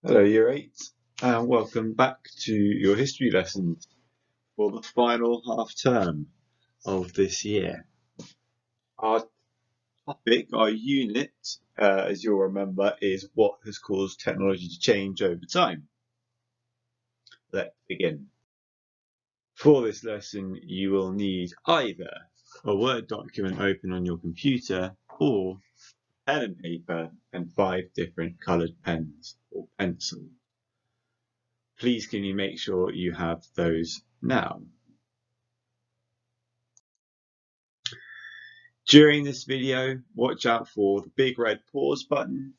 Hello, Year 8, and welcome back to your history lessons for the final half term of this year. Our topic, our unit, as you'll remember, is what has caused technology to change over time. Let's begin. For this lesson, you will need either a Word document open on your computer or pen and paper and 5 different coloured pens or pencils. Please can you make sure you have those now? During this video, watch out for the big red pause button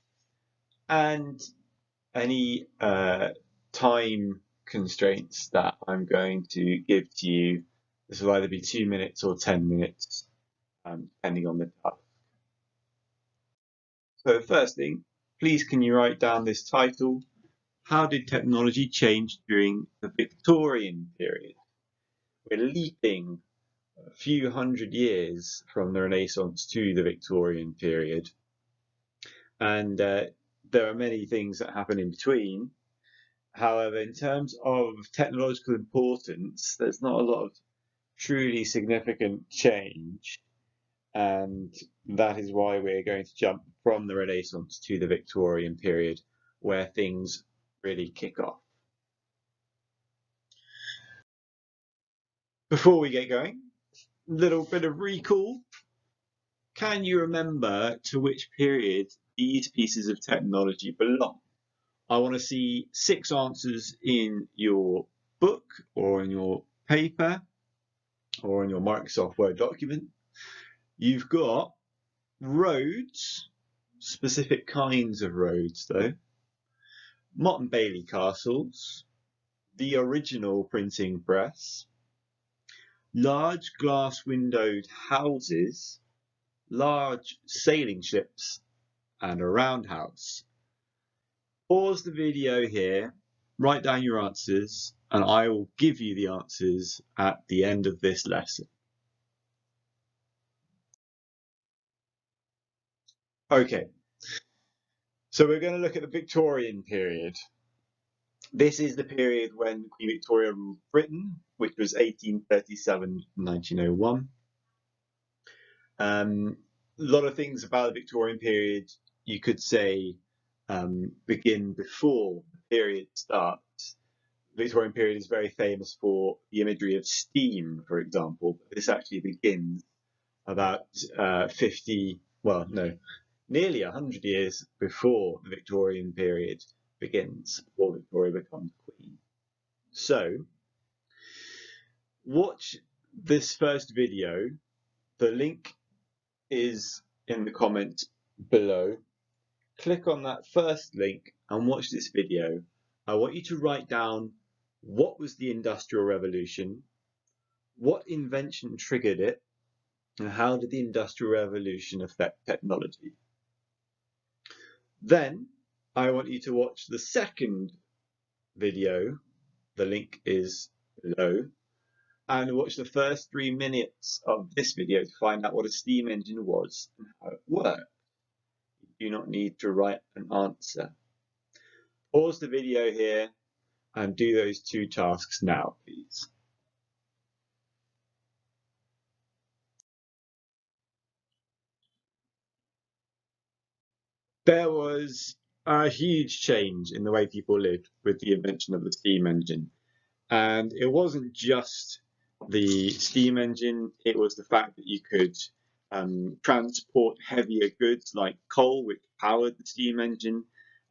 and any time constraints that I'm going to give to you. This will either be 2 minutes or 10 minutes, depending on the task. So first thing, please can you write down this title, How did technology change during the Victorian period? We're leaping a few hundred years from the Renaissance to the Victorian period. And there are many things that happen in between. However, in terms of technological importance, there's not a lot of truly significant change, and that is why we're going to jump from the Renaissance to the Victorian period, where things really kick off. Before we get going, a little bit of recall. Can you remember to which period these pieces of technology belong? I want to see 6 answers in your book or in your paper or in your Microsoft Word document. You've got roads, specific kinds of roads though, Motte and Bailey castles, the original printing press, large glass windowed houses, large sailing ships, and a roundhouse. Pause the video here, write down your answers, and I will give you the answers at the end of this lesson. Okay, so we're going to look at the Victorian period. This is the period when Queen Victoria ruled Britain, which was 1837 to 1901. A lot of things about the Victorian period you could say begin before the period starts. The Victorian period is very famous for the imagery of steam, for example. This actually begins about nearly 100 years before the Victorian period begins, before Victoria becomes queen. So, watch this first video. The link is in the comments below. Click on that first link and watch this video. I want you to write down what was the Industrial Revolution, what invention triggered it, and how did the Industrial Revolution affect technology. Then I want you to watch the second video, the link is below, and watch the first 3 minutes of this video to find out what a steam engine was and how it worked. You do not need to write an answer. Pause the video here and do those 2 tasks now, please. There was a huge change in the way people lived with the invention of the steam engine. And it wasn't just the steam engine, it was the fact that you could transport heavier goods like coal, which powered the steam engine.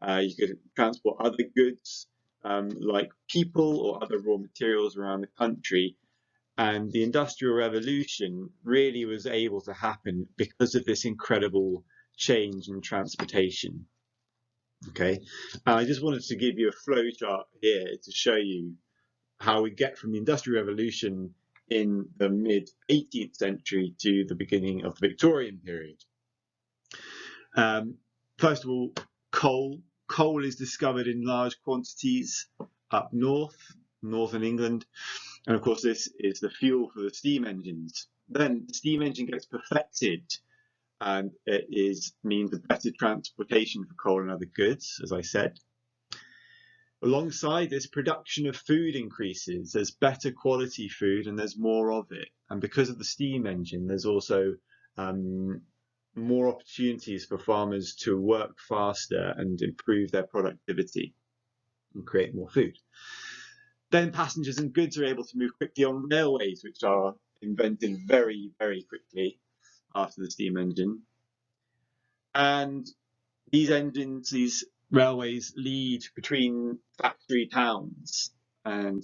You could transport other goods like people or other raw materials around the country. And the Industrial Revolution really was able to happen because of this incredible change in transportation. Okay, I just wanted to give you a flow chart here to show you how we get from the Industrial Revolution in the mid 18th century to the beginning of the Victorian period. First of all, coal. Coal is discovered in large quantities up northern England, and of course this is the fuel for the steam engines. Then the steam engine gets perfected, and it means a better transportation for coal and other goods, as I said. Alongside this, production of food increases. There's better quality food and there's more of it. And because of the steam engine, there's also more opportunities for farmers to work faster and improve their productivity and create more food. Then passengers and goods are able to move quickly on railways, which are invented very, very quickly after the steam engine. And these railways lead between factory towns. And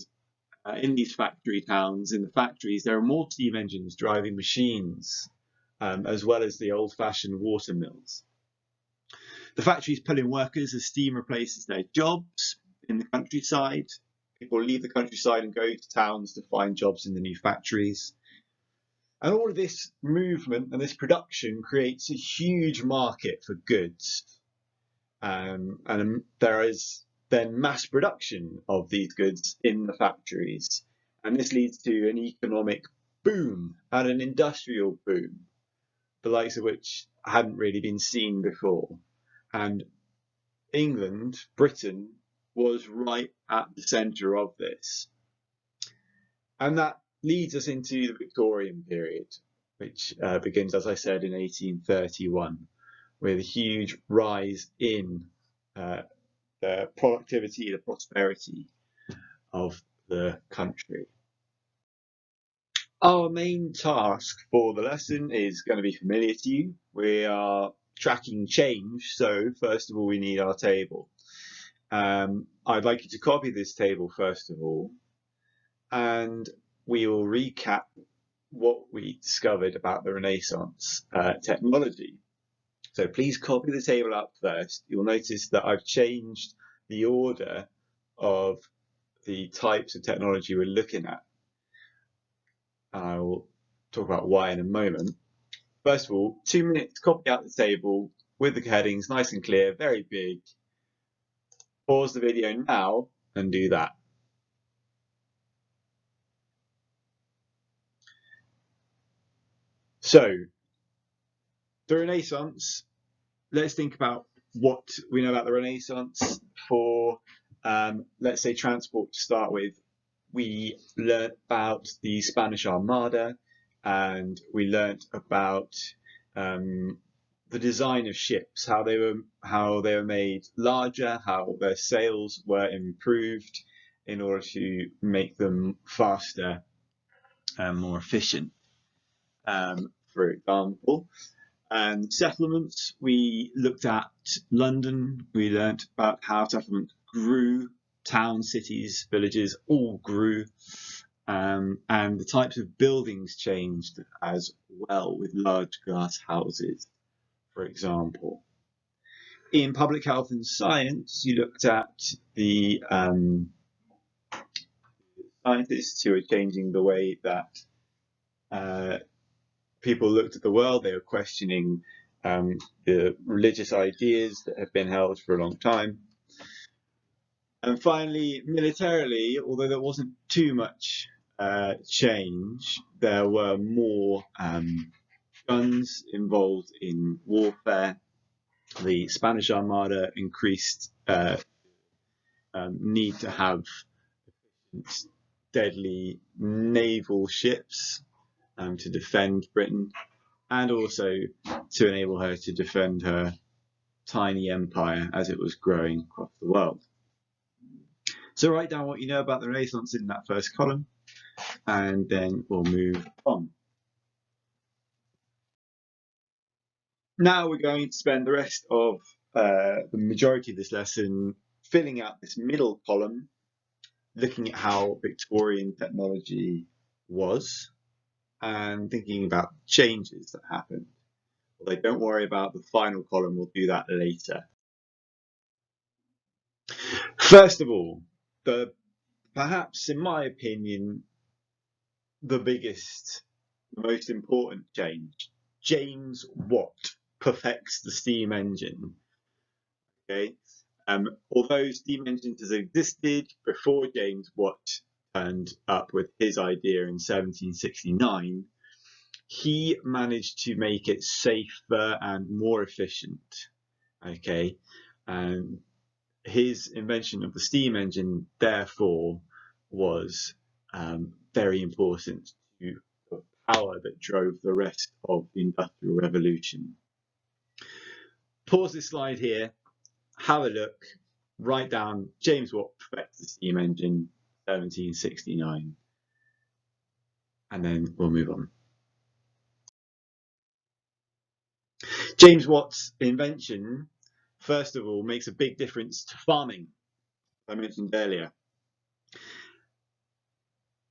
in these factory towns, in the factories, there are more steam engines driving machines, as well as the old-fashioned water mills. The factories pull in workers as steam replaces their jobs in the countryside. People leave the countryside and go to towns to find jobs in the new factories. And all of this movement and this production creates a huge market for goods. And there is then mass production of these goods in the factories. And this leads to an economic boom and an industrial boom, the likes of which hadn't really been seen before. And England, Britain, was right at the centre of this. And that leads us into the Victorian period, which begins, as I said, in 1831, with a huge rise in the productivity, the prosperity of the country. Our main task for the lesson is going to be familiar to you. We are tracking change, so first of all we need our table. I'd like you to copy this table first of all, and we will recap what we discovered about the Renaissance technology. So please copy the table up first. You'll notice that I've changed the order of the types of technology we're looking at. I will talk about why in a moment. First of all, 2 minutes, copy out the table with the headings nice and clear, very big. Pause the video now and do that. So, the Renaissance, let's think about what we know about the Renaissance for, let's say, transport to start with. We learnt about the Spanish Armada, and we learnt about the design of ships, how they were made larger, how their sails were improved in order to make them faster and more efficient. For example, and settlements, we looked at London. We learnt about how settlements grew. Towns, cities, villages all grew, and the types of buildings changed as well, with large glass houses, for example. In public health and science, you looked at the scientists who were changing the way that people looked at the world. They were questioning the religious ideas that have been held for a long time. And finally, militarily, although there wasn't too much change, there were more guns involved in warfare. The Spanish Armada increased need to have deadly naval ships to defend Britain, and also to enable her to defend her tiny empire as it was growing across the world. So write down what you know about the Renaissance in that first column, and then we'll move on. Now we're going to spend the rest of the majority of this lesson filling out this middle column, looking at how Victorian technology was and thinking about changes that happened. Although don't worry about the final column, we'll do that later. First of all, perhaps, in my opinion, the biggest, the most important change, James Watt perfects the steam engine. Okay, although steam engines has existed before James Watt turned up with his idea in 1769, he managed to make it safer and more efficient. Okay, his invention of the steam engine, therefore, was very important to the power that drove the rest of the Industrial Revolution. Pause this slide here, have a look, write down James Watt perfects the steam engine, 1769, and then we'll move on. James Watt's invention, first of all, makes a big difference to farming, as I mentioned earlier.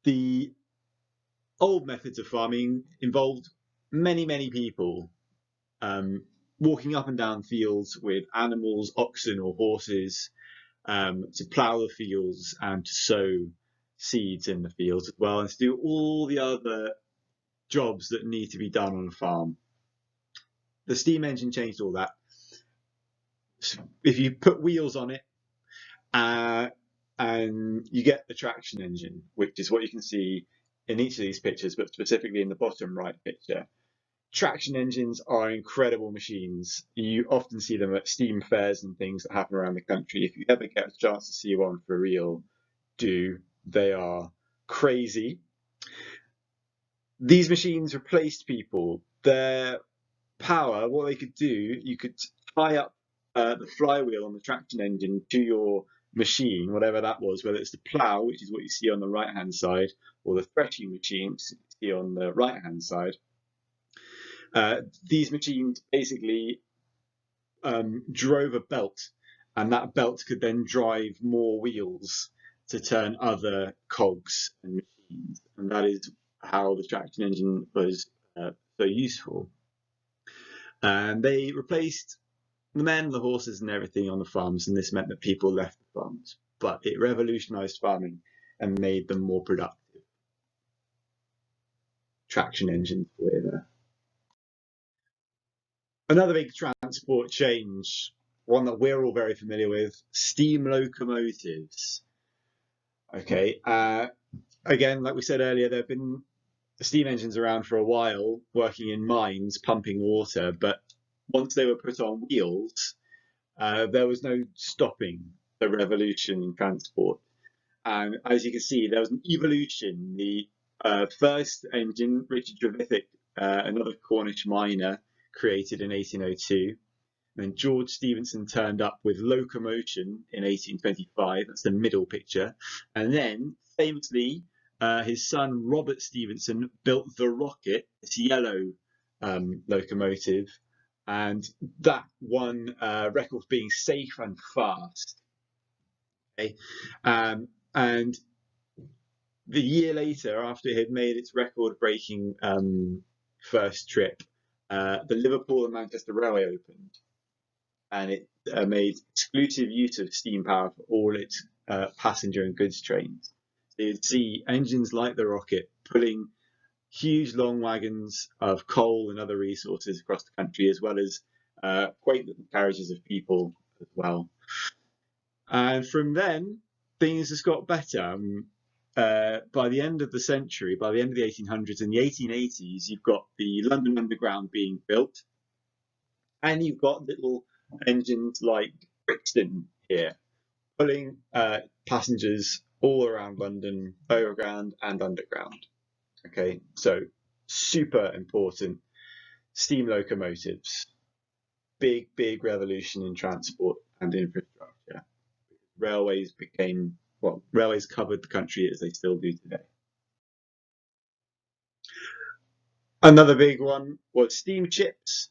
The old methods of farming involved many people walking up and down fields with animals, oxen or horses, to plough the fields and to sow seeds in the fields as well, and to do all the other jobs that need to be done on a farm. The steam engine changed all that. If you put wheels on it, and you get the traction engine, which is what you can see in each of these pictures, but specifically in the bottom right picture. Traction engines are incredible machines. You often see them at steam fairs and things that happen around the country. If you ever get a chance to see one for real, do. They are crazy. These machines replaced people. Their power, what they could do, you could tie up the flywheel on the traction engine to your machine, whatever that was, whether it's the plough, which is what you see on the right-hand side, or the threshing machine, which you see on the right-hand side. These machines basically drove a belt, and that belt could then drive more wheels to turn other cogs and machines, and that is how the traction engine was so useful. And they replaced the men, the horses and everything on the farms, and this meant that people left the farms, but it revolutionized farming and made them more productive. Traction engines were there. Another big transport change, one that we're all very familiar with, steam locomotives. Okay, again, like we said earlier, there have been steam engines around for a while, working in mines, pumping water, but once they were put on wheels, there was no stopping the revolution in transport. And as you can see, there was an evolution. The first engine, Richard Trevithick, another Cornish miner, created in 1802. And then George Stephenson turned up with locomotion in 1825. That's the middle picture. And then, famously, his son Robert Stephenson built the Rocket, this yellow locomotive, and that won record for being safe and fast. Okay, and the year later, after it had made its record-breaking first trip, the Liverpool and Manchester Railway opened, and it made exclusive use of steam power for all its passenger and goods trains. So you'd see engines like the Rocket pulling huge long wagons of coal and other resources across the country, as well as quite little carriages of people as well. And from then, things just got better. By the end of the century, by the end of the 1800s and the 1880s, you've got the London Underground being built, and you've got little engines like Brixton here, pulling passengers all around London, overground and underground. Okay, so super important. Steam locomotives, big revolution in transport and infrastructure. Railways covered the country as they still do today. Another big one was steamships.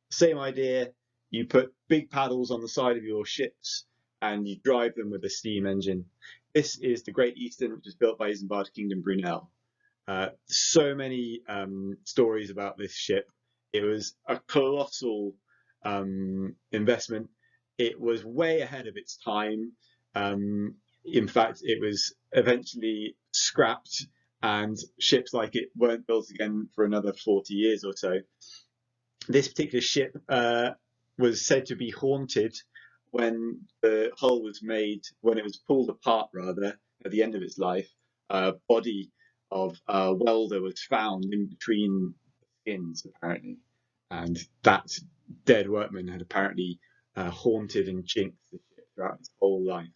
Same idea. You put big paddles on the side of your ships and you drive them with a steam engine. This is the Great Eastern, which was built by Isambard Kingdom Brunel. So many stories about this ship. It was a colossal investment. It was way ahead of its time. In fact, it was eventually scrapped, and ships like it weren't built again for another 40 years or so. This particular ship was said to be haunted when the hull was made, when it was pulled apart, rather, at the end of its life. A body of a welder was found in between skins, apparently, and that dead workman had apparently haunted and jinxed the ship throughout its whole life,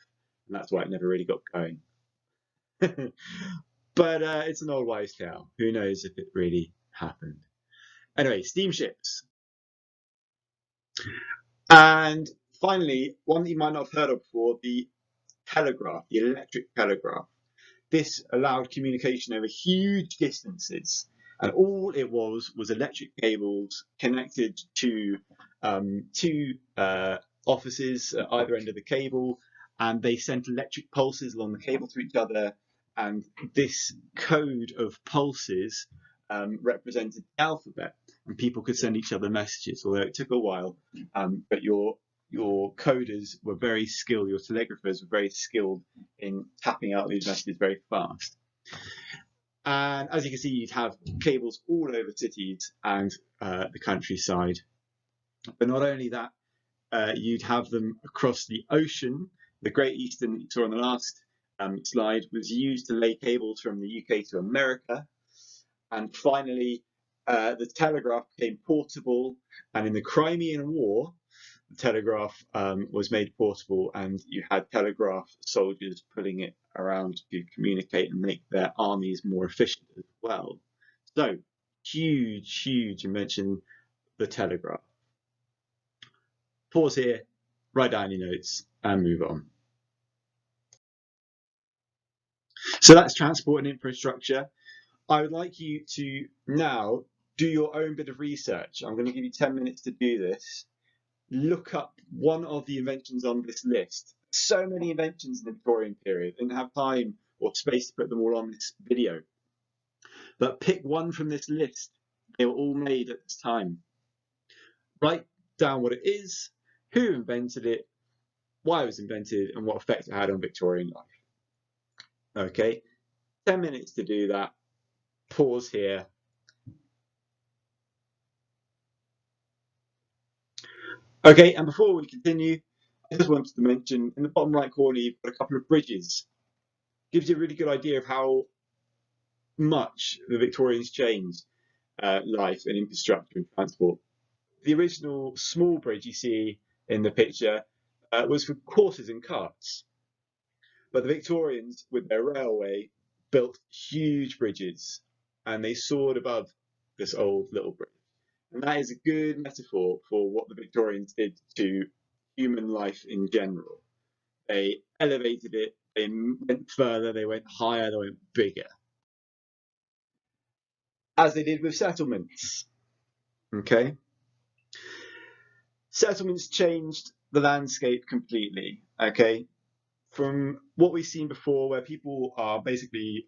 and that's why it never really got going. But it's an old wives' tale. Who knows if it really happened? Anyway, steamships. And finally, one that you might not have heard of before, the telegraph, the electric telegraph. This allowed communication over huge distances, and all it was electric cables connected to two offices at either end of the cable, and they sent electric pulses along the cable to each other, and this code of pulses represented the alphabet, and people could send each other messages, although it took a while, but your coders were very skilled, your telegraphers were very skilled in tapping out these messages very fast. And as you can see, you'd have cables all over cities and the countryside. But not only that, you'd have them across the ocean. The Great Eastern that you saw on the last slide was used to lay cables from the UK to America. And finally, the telegraph became portable. And in the Crimean War, the telegraph was made portable, and you had telegraph soldiers pulling it around to communicate and make their armies more efficient as well. So, huge invention, the telegraph. Pause here, write down your notes, and move on. So that's transport and infrastructure. I would like you to now do your own bit of research. I'm going to give you 10 minutes to do this. Look up one of the inventions on this list. So many inventions in the Victorian period. I didn't have time or space to put them all on this video. But pick one from this list. They were all made at this time. Write down what it is, who invented it, why it was invented, and what effect it had on Victorian life. Okay, 10 minutes to do that. Pause here. Okay, and before we continue, I just wanted to mention in the bottom right corner, you've got a couple of bridges. Gives you a really good idea of how much the Victorians changed life and infrastructure and transport. The original small bridge you see in the picture was for horses and carts. But the Victorians, with their railway, built huge bridges, and they soared above this old little bridge. And that is a good metaphor for what the Victorians did to human life in general. They elevated it, they went further, they went higher, they went bigger. As they did with settlements. Okay? Settlements changed the landscape completely. Okay? From what we've seen before, where people are basically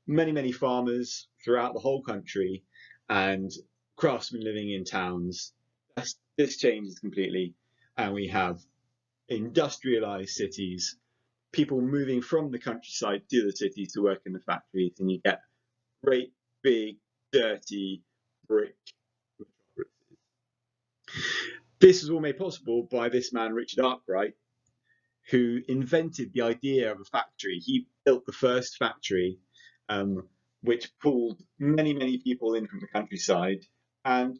many farmers throughout the whole country and craftsmen living in towns, this changes completely, and we have industrialized cities, people moving from the countryside to the cities to work in the factories, and you get great big dirty brick metropolises. This was all made possible by this man Richard Arkwright, who invented the idea of a factory. He built the first factory, which pulled many people in from the countryside, and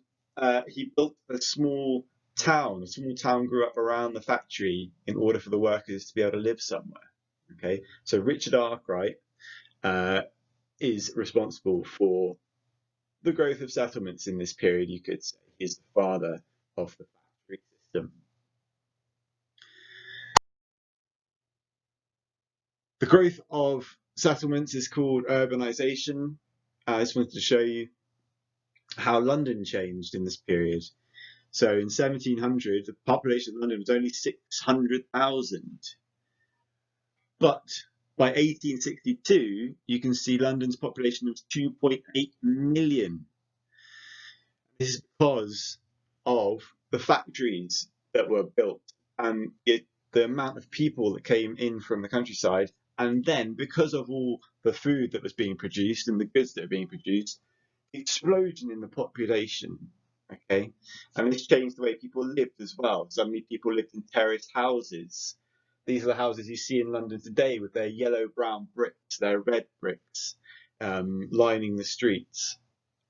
he built a small town. A small town grew up around the factory in order for the workers to be able to live somewhere. Okay, so Richard Arkwright is responsible for the growth of settlements in this period. You could say he's the father of the factory system. The growth of settlements is called urbanisation. I just wanted to show you how London changed in this period. So in 1700, the population of London was only 600,000. But by 1862, you can see London's population was 2.8 million. This is because of the factories that were built and the amount of people that came in from the countryside. And then because of all the food that was being produced and the goods that were being produced, the explosion in the population, okay? And this changed the way people lived as well. Suddenly people lived in terraced houses. These are the houses you see in London today with their yellow-brown bricks, their red bricks, lining the streets.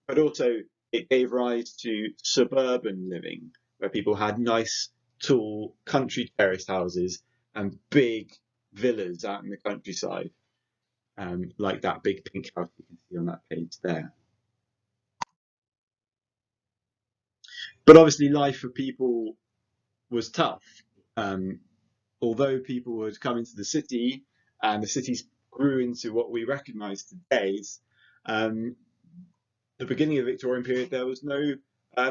But also it gave rise to suburban living, where people had nice, tall, country terraced houses, and big villas out in the countryside, like that big pink house you can see on that page there. But obviously life for people was tough. Although people had come into the city and the cities grew into what we recognise today, the beginning of the Victorian period, there was no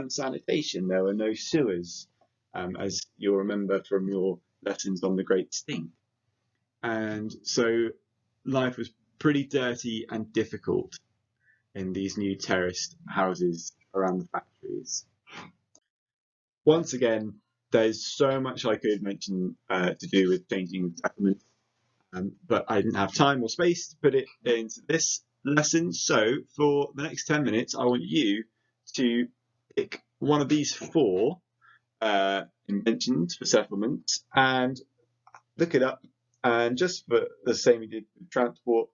sanitation, there were no sewers, as you'll remember from your lessons on the Great Stink. And so life was pretty dirty and difficult in these new terraced houses around the factories. Once again, there's so much I could mention to do with changing settlements, but I didn't have time or space to put it into this lesson. So for the next 10 minutes, I want you to pick one of these four inventions for settlements and look it up. And just for the same we did with transport,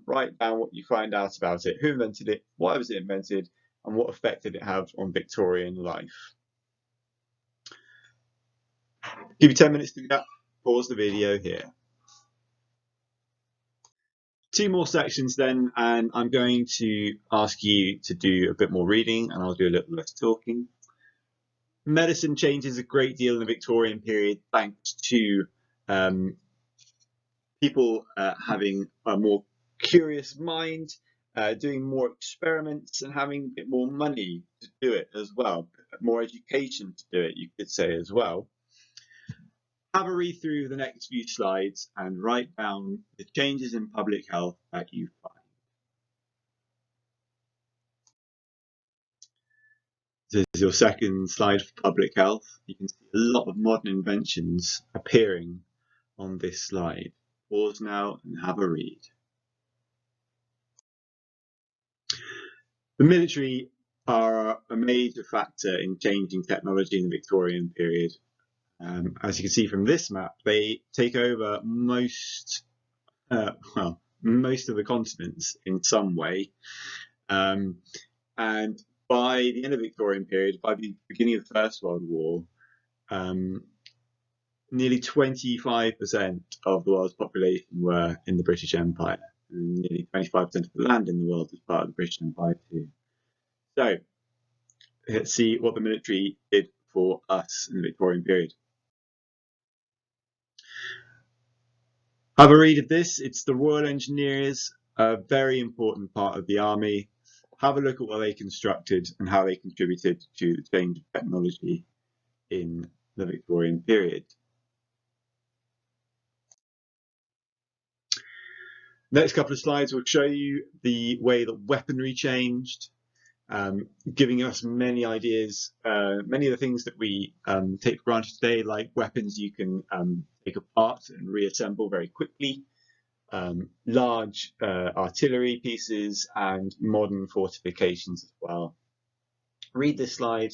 write down what you find out about it, who invented it, why was it invented, and what effect did it have on Victorian life. Give you 10 minutes to do that. Pause the video here. Two more sections then, and I'm going to ask you to do a bit more reading and I'll do a little less talking. Medicine changes a great deal in the Victorian period thanks to people having a more curious mind, doing more experiments and having a bit more money to do it as well, more education to do it, you could say as well. Have a read through the next few slides and write down the changes in public health that you find. This is your second slide for public health. You can see a lot of modern inventions appearing on this slide. Pause now and have a read. The military are a major factor in changing technology in the Victorian period. As you can see from this map, they take over most of the continents in some way. And by the end of the Victorian period, by the beginning of the First World War, nearly 25% of the world's population were in the British Empire. And nearly 25% of the land in the world is part of the British Empire too. So let's see what the military did for us in the Victorian period. Have a read of this. It's the Royal Engineers, a very important part of the army. Have a look at what they constructed and how they contributed to the change of technology in the Victorian period. Next couple of slides will show you the way that weaponry changed, giving us many ideas, many of the things that we take for granted today, like weapons you can take apart and reassemble very quickly, large artillery pieces and modern fortifications as well. Read this slide,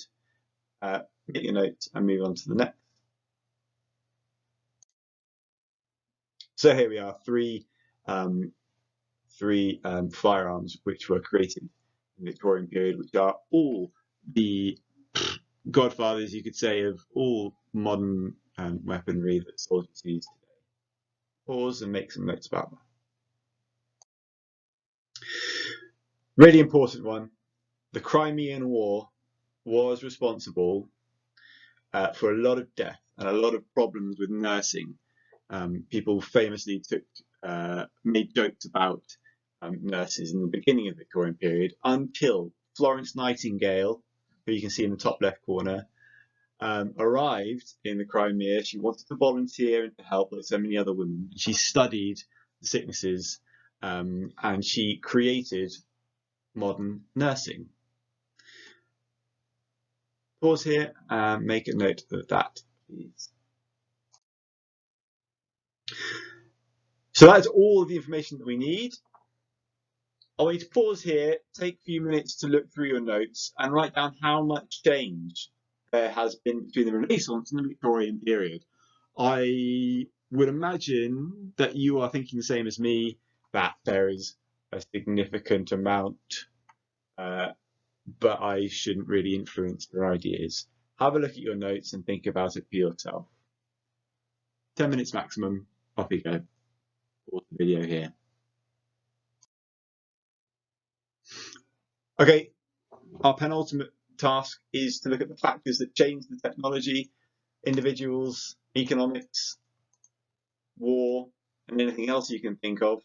get your notes and move on to the next. So here we are, three firearms which were created in the Victorian period, which are all the godfathers, you could say, of all modern weaponry that soldiers use today. Pause and make some notes about that. Really important one. The Crimean War was responsible for a lot of death and a lot of problems with nursing. People famously made jokes about nurses in the beginning of the Victorian period until Florence Nightingale, who you can see in the top left corner, arrived in the Crimea. She wanted to volunteer and to help like so many other women. She studied the sicknesses and she created modern nursing. Pause here and make a note of that, please. So that's all of the information that we need. I want you to pause here, take a few minutes to look through your notes and write down how much change there has been between the Renaissance and the Victorian period. I would imagine that you are thinking the same as me, that there is a significant amount, but I shouldn't really influence your ideas. Have a look at your notes and think about it for yourself. 10 minutes maximum. Off you go. Pause the video here. Okay, our penultimate task is to look at the factors that change the technology, individuals, economics, war, and anything else you can think of.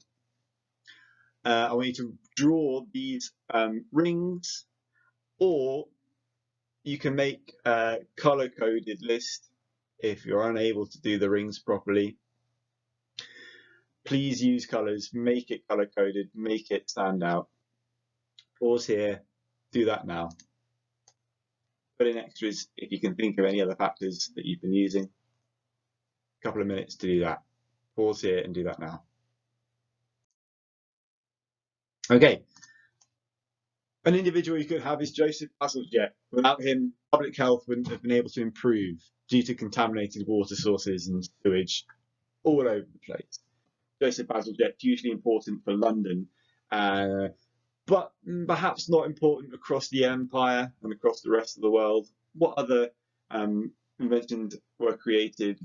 I want you to draw these rings, or you can make a color-coded list if you're unable to do the rings properly. Please use colors, make it color-coded, make it stand out. Pause here, do that now. Put in extras if you can think of any other factors that you've been using. A couple of minutes to do that. Pause here and do that now. Okay. An individual you could have is Joseph Bazalgette. Without him, public health wouldn't have been able to improve due to contaminated water sources and sewage all over the place. Joseph Bazalgette, hugely important for London, but perhaps not important across the empire and across the rest of the world. What other inventions were created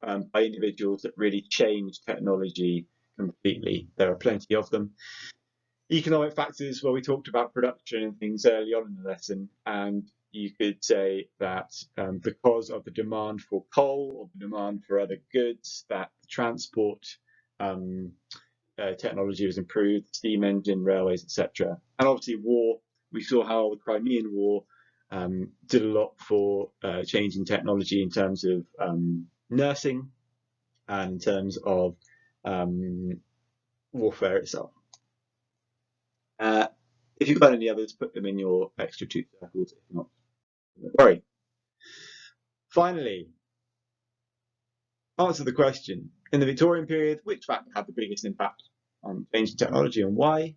by individuals that really changed technology completely? There are plenty of them. Economic factors, well, we talked about production and things early on in the lesson, and you could say that because of the demand for coal or the demand for other goods, that the transport technology was improved, steam engine, railways, etc. And obviously war, we saw how the Crimean War did a lot for changing technology in terms of nursing and in terms of warfare itself. If you've got any others, put them in your extra two circles. If not, don't worry. Finally, answer the question. In the Victorian period, which factor had the biggest impact on changing technology and why?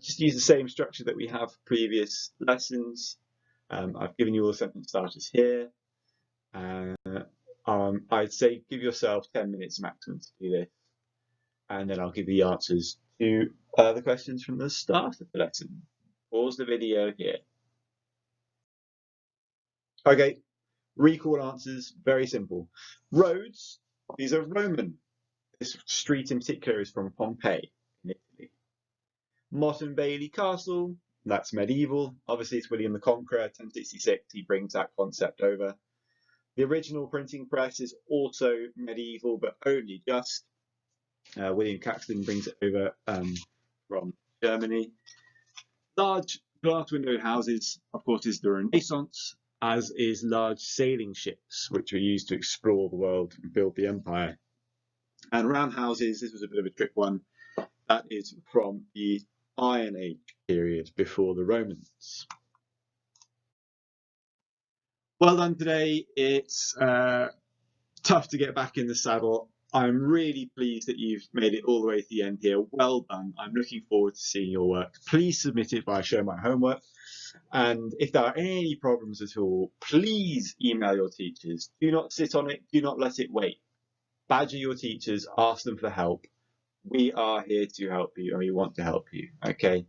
Just use the same structure that we have for previous lessons. I've given you all the sentence starters here. I'd say give yourself 10 minutes maximum to do this. And then I'll give you the answers to the questions from the start of the lesson. Pause the video here. Okay, recall answers, very simple. Roads, these are Roman. This street in particular is from Pompeii in Italy. Motte and Bailey Castle, that's medieval. Obviously it's William the Conqueror, 1066, he brings that concept over. The original printing press is also medieval, but only just. William Caxton brings it over from Germany. Large glass windowed houses, of course, is the Renaissance, as is large sailing ships, which were used to explore the world and build the empire. And round houses, this was a bit of a trick one, that is from the Iron Age period before the Romans. Well done today. It's tough to get back in the saddle. I'm really pleased that you've made it all the way to the end here. Well done. I'm looking forward to seeing your work. Please submit it via Show My Homework. And if there are any problems at all, please email your teachers. Do not sit on it. Do not let it wait. Badger your teachers. Ask them for help. We are here to help you and we want to help you. Okay.